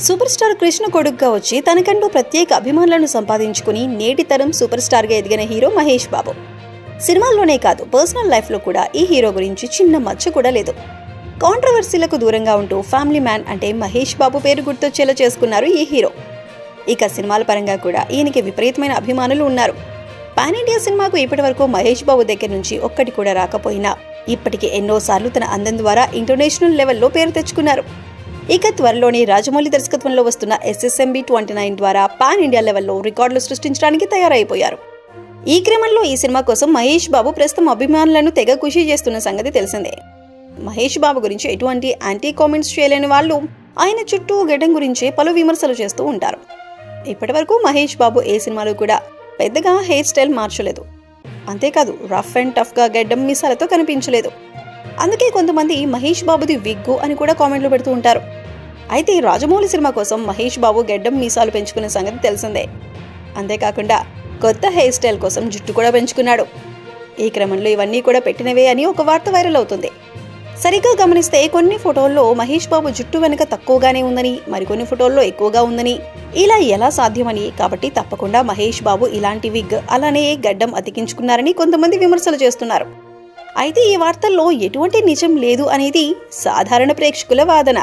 Super star Krishna కొడుకుగా వచ్చి తనకంటూ ప్రత్యేక అభిమానులను సంపాదించుకుని నేటి తరం సూపర్ స్టార్గా ఎదిగిన హీరో మహేష్ బాబు. సినిమాల్లోనే కాదు, పర్సనల్ లైఫ్లో కూడా ఈ హీరో గురించి చిన్న మచ్చ కూడా లేదు. కాంట్రవర్సీలకు దూరంగా ఉంటూ ఫ్యామిలీ మ్యాన్ అంటే మహేష్ బాబు పేరు గుర్తొచ్చేలా చేసుకున్నారు ఈ హీరో. ఇక సినిమాల పరంగా కూడా ఈయనకి విపరీతమైన అభిమానులు ఉన్నారు. పాన్ ఇండియా సినిమాకు ఇప్పటివరకు మహేష్ బాబు దగ్గర నుంచి ఒక్కటి కూడా రాకపోయినా ఇప్పటికే ఎన్నోసార్లు తన అందం ద్వారా ఇంటర్నేషనల్ లెవెల్లో పేరు తెచ్చుకున్నారు. ఇక త్వరలోనే రాజమౌళి దర్శకత్వంలో వస్తున్న SSMB 29 ద్వారా పాన్ ఇండియా లెవెల్లో రికార్డులు సృష్టించడానికి తయారైపోయారు. ఈ క్రమంలో ఈ సినిమా కోసం మహేష్ బాబు ప్రస్తుతం అభిమానులను తెగ ఖుషి చేస్తున్న సంగతి తెలిసిందే. మహేష్ బాబు గురించి ఎటువంటి యాంటీ కామెంట్స్ చేయలేని వాళ్ళు ఆయన చుట్టూ గడ్డం గురించే పలు విమర్శలు చేస్తూ ఉంటారు. ఇప్పటివరకు మహేష్ బాబు ఏ సినిమాలో కూడా పెద్దగా హెయిర్ స్టైల్ మార్చలేదు. అంతేకాదు, రఫ్ అండ్ టఫ్గా గడ్డం మీసాలతో కనిపించలేదు. అందుకే కొంతమంది మహేష్ బాబుది విగ్గు అని కూడా కామెంట్లు పెడుతూ ఉంటారు. అయితే రాజమౌళి సినిమా కోసం మహేష్ బాబు గడ్డం మీసాలు పెంచుకునే సంగతి తెలిసిందే. అంతేకాకుండా కొత్త హెయిర్ స్టైల్ కోసం జుట్టు కూడా పెంచుకున్నాడు. ఈ క్రమంలో ఇవన్నీ కూడా పెట్టినవే అని ఒక వార్త వైరల్ అవుతుంది. సరిగ్గా గమనిస్తే కొన్ని ఫోటోల్లో మహేష్ బాబు జుట్టు వెనుక తక్కువగానే ఉందని, మరికొన్ని ఫోటోల్లో ఎక్కువగా ఉందని, ఇలా ఎలా సాధ్యమని, కాబట్టి తప్పకుండా మహేష్ బాబు ఇలాంటి విగ్ అలానే గడ్డం అతికించుకున్నారని కొంతమంది విమర్శలు చేస్తున్నారు. అయితే ఈ వార్తల్లో ఎటువంటి నిజం లేదు అనేది సాధారణ ప్రేక్షకుల వాదన.